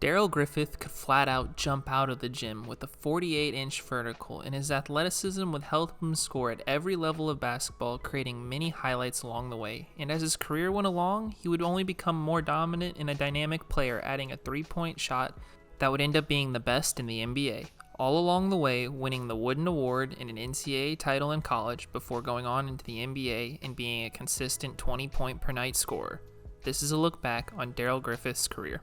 Darrell Griffith could flat out jump out of the gym with a 48-inch vertical, and his athleticism would help him score at every level of basketball, creating many highlights along the way. And as his career went along, he would only become more dominant and a dynamic player, adding a three-point shot that would end up being the best in the NBA. All along the way, winning the Wooden Award and an NCAA title in college before going on into the NBA and being a consistent 20-point-per-night scorer. This is a look back on Darrell Griffith's career.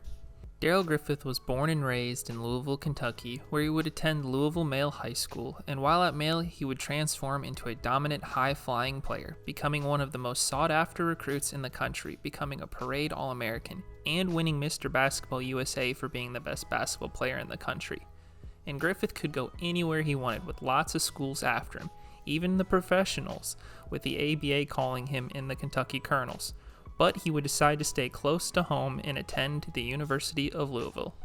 Darrell Griffith was born and raised in Louisville, Kentucky, where he would attend Louisville Male High School, and while at Male, he would transform into a dominant, high-flying player, becoming one of the most sought-after recruits in the country, becoming a parade All-American, and winning Mr. Basketball USA for being the best basketball player in the country. And Griffith could go anywhere he wanted, with lots of schools after him, even the professionals, with the ABA calling him in the Kentucky Colonels. But he would decide to stay close to home and attend the University of Louisville.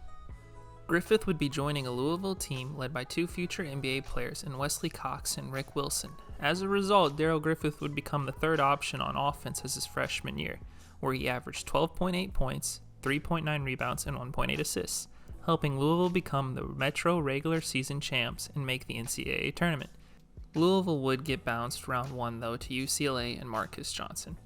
Griffith would be joining a Louisville team led by two future NBA players in Wesley Cox and Rick Wilson. As a result, Darrell Griffith would become the third option on offense as his freshman year, where he averaged 12.8 points, 3.9 rebounds, and 1.8 assists, helping Louisville become the Metro regular season champs and make the NCAA tournament. Louisville would get bounced round 1 though to UCLA and Marcus Johnson.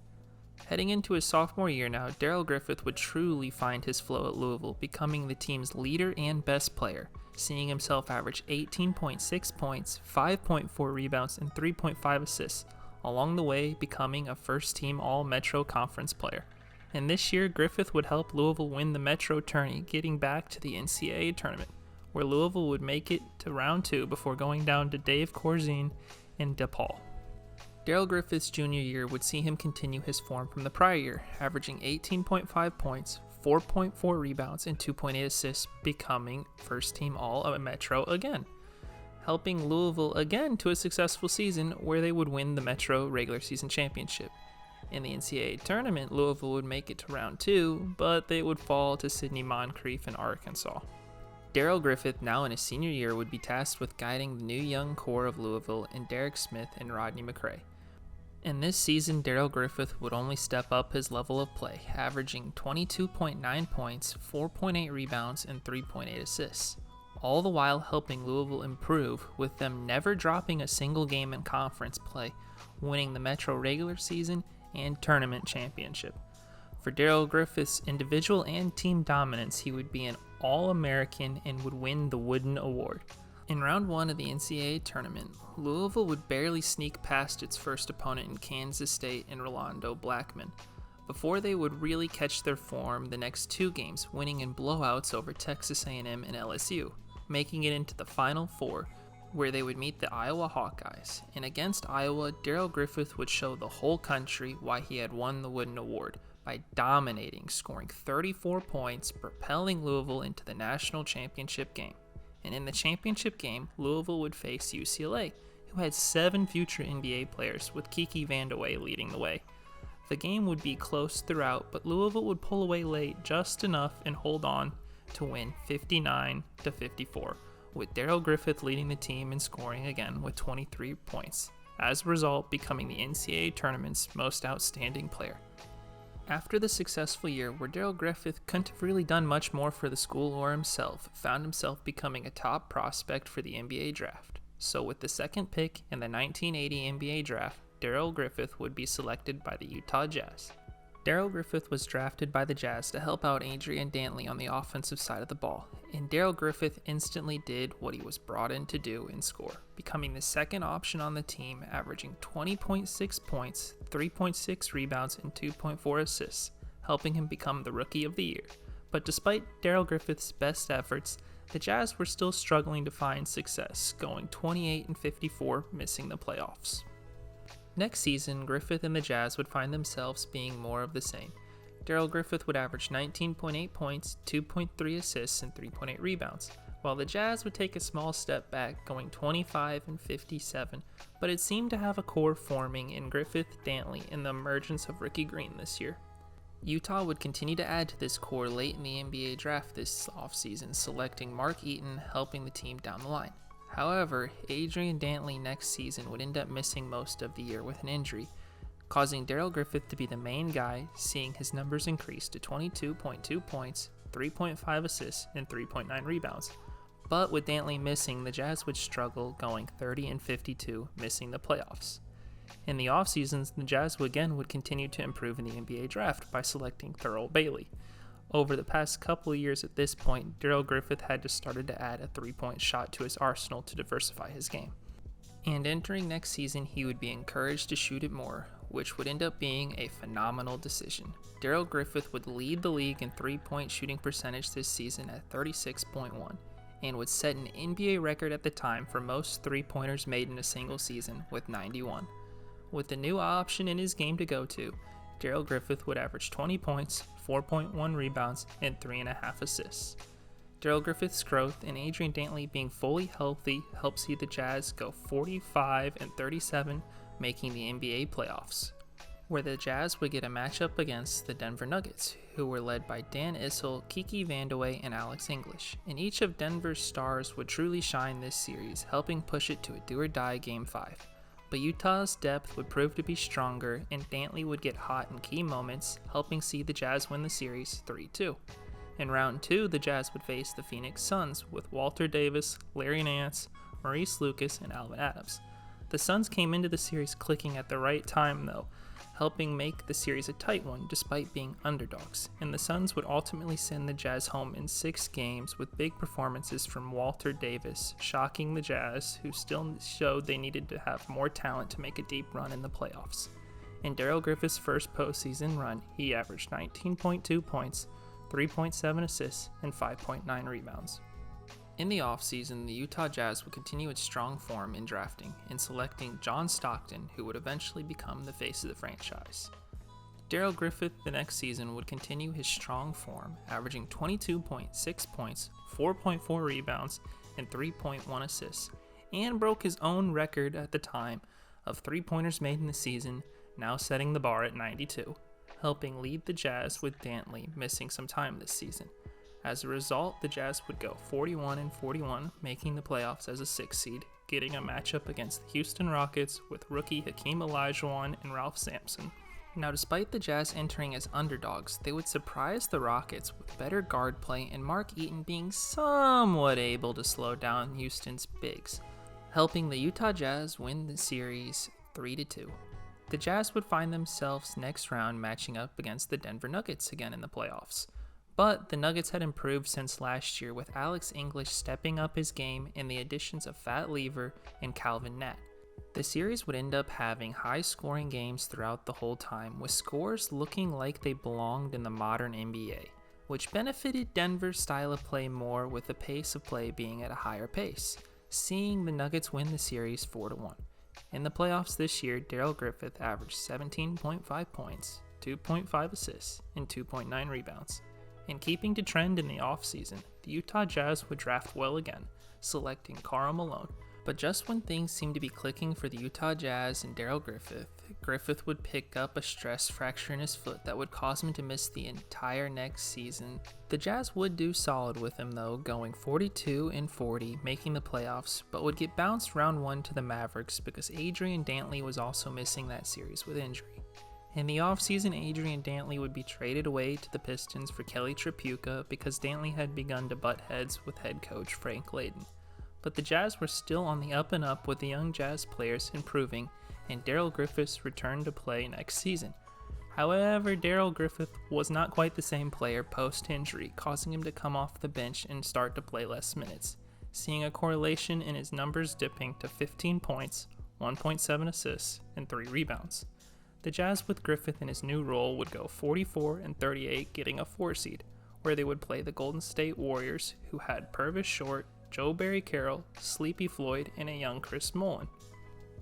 Heading into his sophomore year now, Darrell Griffith would truly find his flow at Louisville, becoming the team's leader and best player, seeing himself average 18.6 points, 5.4 rebounds, and 3.5 assists, along the way becoming a first-team All-Metro Conference player. And this year, Griffith would help Louisville win the Metro tourney, getting back to the NCAA tournament, where Louisville would make it to round 2 before going down to Dave Corzine and DePaul. Darrell Griffith's junior year would see him continue his form from the prior year, averaging 18.5 points, 4.4 rebounds, and 2.8 assists, becoming first-team All-Metro again, helping Louisville again to a successful season where they would win the Metro regular season championship. In the NCAA tournament, Louisville would make it to round 2, but they would fall to Sidney Moncrief in Arkansas. Darrell Griffith, now in his senior year, would be tasked with guiding the new young core of Louisville in Derek Smith and Rodney McRae. In this season, Darrell Griffith would only step up his level of play, averaging 22.9 points, 4.8 rebounds, and 3.8 assists, all the while helping Louisville improve, with them never dropping a single game in conference play, winning the Metro regular season and tournament championship. For Darrell Griffith's individual and team dominance, he would be an All-American and would win the Wooden Award. In round 1 of the NCAA tournament, Louisville would barely sneak past its first opponent in Kansas State and Rolando Blackman, before they would really catch their form the next 2 games, winning in blowouts over Texas A&M and LSU, making it into the Final Four, where they would meet the Iowa Hawkeyes. And against Iowa, Darrell Griffith would show the whole country why he had won the Wooden Award, by dominating, scoring 34 points, propelling Louisville into the national championship game. And in the championship game, Louisville would face UCLA, who had 7 future NBA players, with Kiki Vandeweghe leading the way. The game would be close throughout, but Louisville would pull away late just enough and hold on to win 59-54, with Darrell Griffith leading the team and scoring again with 23 points, as a result becoming the NCAA tournament's most outstanding player. After the successful year where Darrell Griffith couldn't have really done much more for the school or himself, found himself becoming a top prospect for the NBA draft. So with the second pick in the 1980 NBA draft, Darrell Griffith would be selected by the Utah Jazz. Darrell Griffith was drafted by the Jazz to help out Adrian Dantley on the offensive side of the ball, and Darrell Griffith instantly did what he was brought in to do and score, becoming the second option on the team, averaging 20.6 points, 3.6 rebounds, and 2.4 assists, helping him become the Rookie of the Year. But despite Darrell Griffith's best efforts, the Jazz were still struggling to find success, going 28-54, missing the playoffs. Next season, Griffith and the Jazz would find themselves being more of the same. Darrell Griffith would average 19.8 points, 2.3 assists, and 3.8 rebounds, while the Jazz would take a small step back, going 25-57, but it seemed to have a core forming in Griffith, Dantley, and the emergence of Ricky Green this year. Utah would continue to add to this core late in the NBA draft this offseason, selecting Mark Eaton, helping the team down the line. However, Adrian Dantley next season would end up missing most of the year with an injury, causing Darrell Griffith to be the main guy, seeing his numbers increase to 22.2 points, 3.5 assists, and 3.9 rebounds. But with Dantley missing, the Jazz would struggle, going 30-52, missing the playoffs. In the offseasons, the Jazz would continue to improve in the NBA draft by selecting Darrell Bailey. Over the past couple of years at this point, Darrell Griffith had started to add a three-point shot to his arsenal to diversify his game. And entering next season, he would be encouraged to shoot it more, which would end up being a phenomenal decision. Darrell Griffith would lead the league in three-point shooting percentage this season at 36.1, and would set an NBA record at the time for most three-pointers made in a single season with 91. With the new option in his game to go to, Darrell Griffith would average 20 points, 4.1 rebounds, and 3.5 assists. Darrell Griffith's growth and Adrian Dantley being fully healthy helped see the Jazz go 45-37, making the NBA playoffs, where the Jazz would get a matchup against the Denver Nuggets, who were led by Dan Issel, Kiki Vandeweghe, and Alex English, and each of Denver's stars would truly shine this series, helping push it to a do-or-die Game 5. But Utah's depth would prove to be stronger, and Dantley would get hot in key moments, helping see the Jazz win the series 3-2. In round 2, the Jazz would face the Phoenix Suns with Walter Davis, Larry Nance, Maurice Lucas, and Alvin Adams. The Suns came into the series clicking at the right time though, helping make the series a tight one despite being underdogs, and the Suns would ultimately send the Jazz home in 6 games with big performances from Walter Davis, shocking the Jazz, who still showed they needed to have more talent to make a deep run in the playoffs. In Darrell Griffith's first postseason run, he averaged 19.2 points, 3.7 assists, and 5.9 rebounds. In the offseason, the Utah Jazz would continue its strong form in drafting and selecting John Stockton, who would eventually become the face of the franchise. Darrell Griffith the next season would continue his strong form, averaging 22.6 points, 4.4 rebounds, and 3.1 assists, and broke his own record at the time of three-pointers made in the season, now setting the bar at 92, helping lead the Jazz with Dantley missing some time this season. As a result, the Jazz would go 41-41, making the playoffs as a 6th seed, getting a matchup against the Houston Rockets with rookie Hakeem Olajuwon and Ralph Sampson. Now, despite the Jazz entering as underdogs, they would surprise the Rockets with better guard play and Mark Eaton being somewhat able to slow down Houston's bigs, helping the Utah Jazz win the series 3-2. The Jazz would find themselves next round matching up against the Denver Nuggets again in the playoffs. But the Nuggets had improved since last year, with Alex English stepping up his game and the additions of Fat Lever and Calvin Nat. The series would end up having high-scoring games throughout the whole time, with scores looking like they belonged in the modern NBA, which benefited Denver's style of play more, with the pace of play being at a higher pace, seeing the Nuggets win the series 4-1. In the playoffs this year, Darrell Griffith averaged 17.5 points, 2.5 assists, and 2.9 rebounds. And keeping to trend in the offseason, the Utah Jazz would draft well again, selecting Karl Malone. But just when things seemed to be clicking for the Utah Jazz and Darrell Griffith, Griffith would pick up a stress fracture in his foot that would cause him to miss the entire next season. The Jazz would do solid with him though, going 42-40, making the playoffs, but would get bounced round 1 to the Mavericks because Adrian Dantley was also missing that series with injury. In the offseason, Adrian Dantley would be traded away to the Pistons for Kelly Tripucka because Dantley had begun to butt heads with head coach Frank Layden. But the Jazz were still on the up and up, with the young Jazz players improving, and Darrell Griffith's returned to play next season. However, Darrell Griffith was not quite the same player post-injury, causing him to come off the bench and start to play less minutes, seeing a correlation in his numbers dipping to 15 points, 1.7 assists, and 3 rebounds. The Jazz with Griffith in his new role would go 44-38, getting a 4 seed, where they would play the Golden State Warriors, who had Purvis Short, Joe Barry Carroll, Sleepy Floyd, and a young Chris Mullin.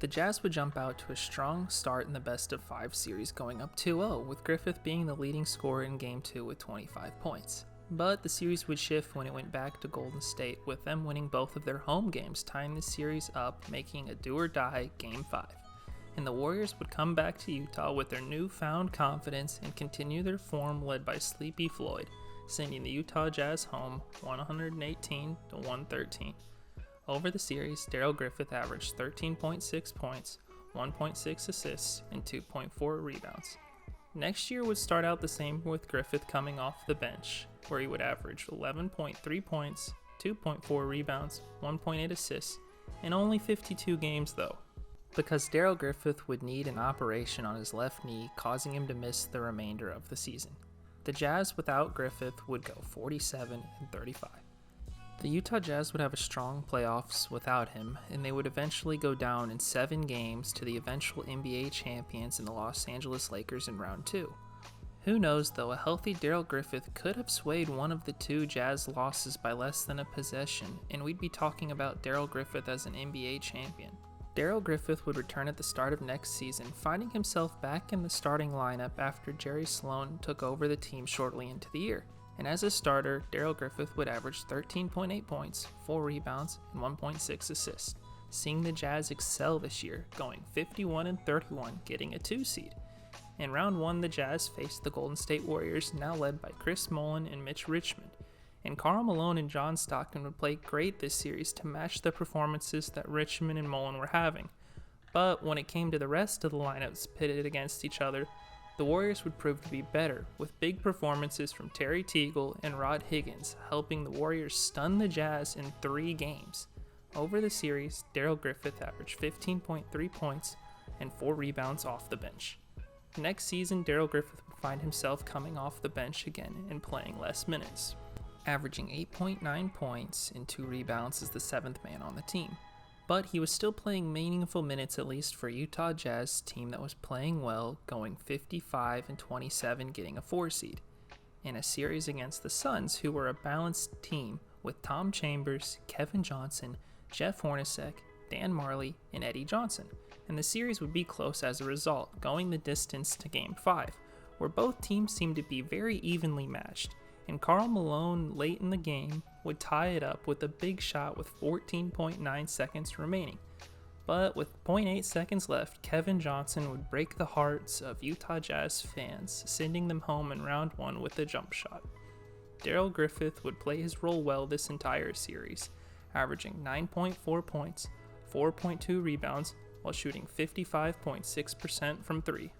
The Jazz would jump out to a strong start in the best-of-5 series, going up 2-0, with Griffith being the leading scorer in Game 2 with 25 points. But the series would shift when it went back to Golden State, with them winning both of their home games, tying the series up, making a do-or-die Game 5. And the Warriors would come back to Utah with their newfound confidence and continue their form led by Sleepy Floyd, sending the Utah Jazz home 118-113. Over the series, Darrell Griffith averaged 13.6 points, 1.6 assists, and 2.4 rebounds. Next year would start out the same with Griffith coming off the bench, where he would average 11.3 points, 2.4 rebounds, 1.8 assists, in only 52 games though, because Darrell Griffith would need an operation on his left knee, causing him to miss the remainder of the season. The Jazz without Griffith would go 47-35. The Utah Jazz would have a strong playoffs without him, and they would eventually go down in 7 games to the eventual NBA champions in the Los Angeles Lakers in round 2. Who knows though, a healthy Darrell Griffith could have swayed one of the 2 Jazz losses by less than a possession, and we'd be talking about Darrell Griffith as an NBA champion. Darrell Griffith would return at the start of next season, finding himself back in the starting lineup after Jerry Sloan took over the team shortly into the year. And as a starter, Darrell Griffith would average 13.8 points, 4 rebounds, and 1.6 assists, seeing the Jazz excel this year, going 51-31, getting a 2 seed. In round 1, the Jazz faced the Golden State Warriors, now led by Chris Mullin and Mitch Richmond. And Karl Malone and John Stockton would play great this series to match the performances that Richmond and Mullin were having. But when it came to the rest of the lineups pitted against each other, the Warriors would prove to be better, with big performances from Terry Teagle and Rod Higgins, helping the Warriors stun the Jazz in 3 games. Over the series, Darrell Griffith averaged 15.3 points and 4 rebounds off the bench. Next season, Darrell Griffith would find himself coming off the bench again and playing less minutes, averaging 8.9 points and 2 rebounds as the 7th man on the team. But he was still playing meaningful minutes, at least for Utah Jazz team that was playing well, going 55-27, getting a 4 seed. In a series against the Suns, who were a balanced team with Tom Chambers, Kevin Johnson, Jeff Hornacek, Dan Marley, and Eddie Johnson. And the series would be close as a result, going the distance to Game 5, where both teams seemed to be very evenly matched. And Karl Malone, late in the game, would tie it up with a big shot with 14.9 seconds remaining. But with 0.8 seconds left, Kevin Johnson would break the hearts of Utah Jazz fans, sending them home in round 1 with a jump shot. Darrell Griffith would play his role well this entire series, averaging 9.4 points, 4.2 rebounds, while shooting 55.6% from 3.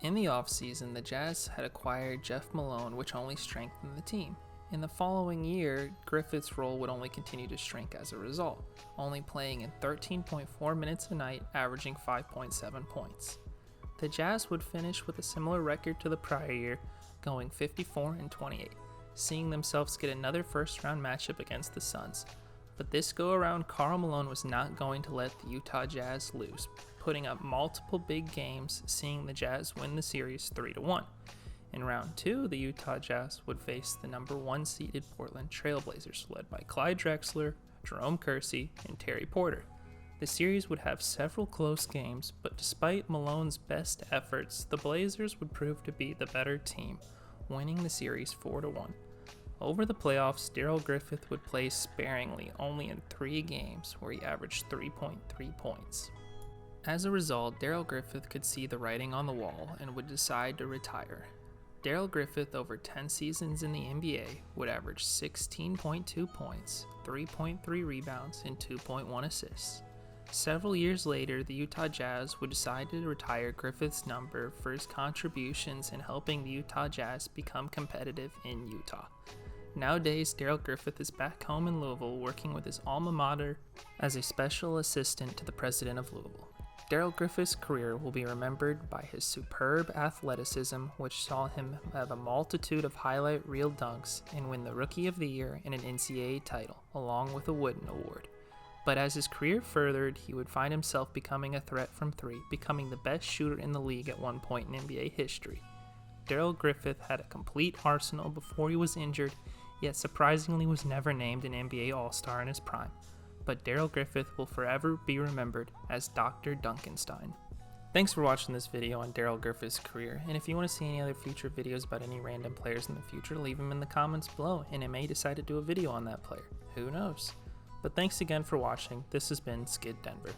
In the offseason, the Jazz had acquired Jeff Malone, which only strengthened the team. In the following year, Griffith's role would only continue to shrink as a result, only playing in 13.4 minutes a night, averaging 5.7 points. The Jazz would finish with a similar record to the prior year, going 54-28, seeing themselves get another first-round matchup against the Suns. But this go-around, Karl Malone was not going to let the Utah Jazz lose, putting up multiple big games, seeing the Jazz win the series 3-1. In round 2, the Utah Jazz would face the number 1 seeded Portland Trailblazers, led by Clyde Drexler, Jerome Kersey, and Terry Porter. The series would have several close games, but despite Malone's best efforts, the Blazers would prove to be the better team, winning the series 4-1. Over the playoffs, Darrell Griffith would play sparingly, only in 3 games, where he averaged 3.3 points. As a result, Darrell Griffith could see the writing on the wall and would decide to retire. Darrell Griffith, over 10 seasons in the NBA, would average 16.2 points, 3.3 rebounds, and 2.1 assists. Several years later, the Utah Jazz would decide to retire Griffith's number for his contributions in helping the Utah Jazz become competitive in Utah. Nowadays, Darrell Griffith is back home in Louisville working with his alma mater as a special assistant to the president of Louisville. Darrell Griffith's career will be remembered by his superb athleticism, which saw him have a multitude of highlight reel dunks and win the Rookie of the Year and an NCAA title, along with a Wooden Award. But as his career furthered, he would find himself becoming a threat from 3, becoming the best shooter in the league at one point in NBA history. Darrell Griffith had a complete arsenal before he was injured, yet surprisingly was never named an NBA All-Star in his prime. But Darrell Griffith will forever be remembered as Dr. Dunkenstein. Thanks for watching this video on Darrell Griffith's career, and if you want to see any other future videos about any random players in the future, leave them in the comments below, and I may decide to do a video on that player. Who knows? But thanks again for watching. This has been Skid Denver.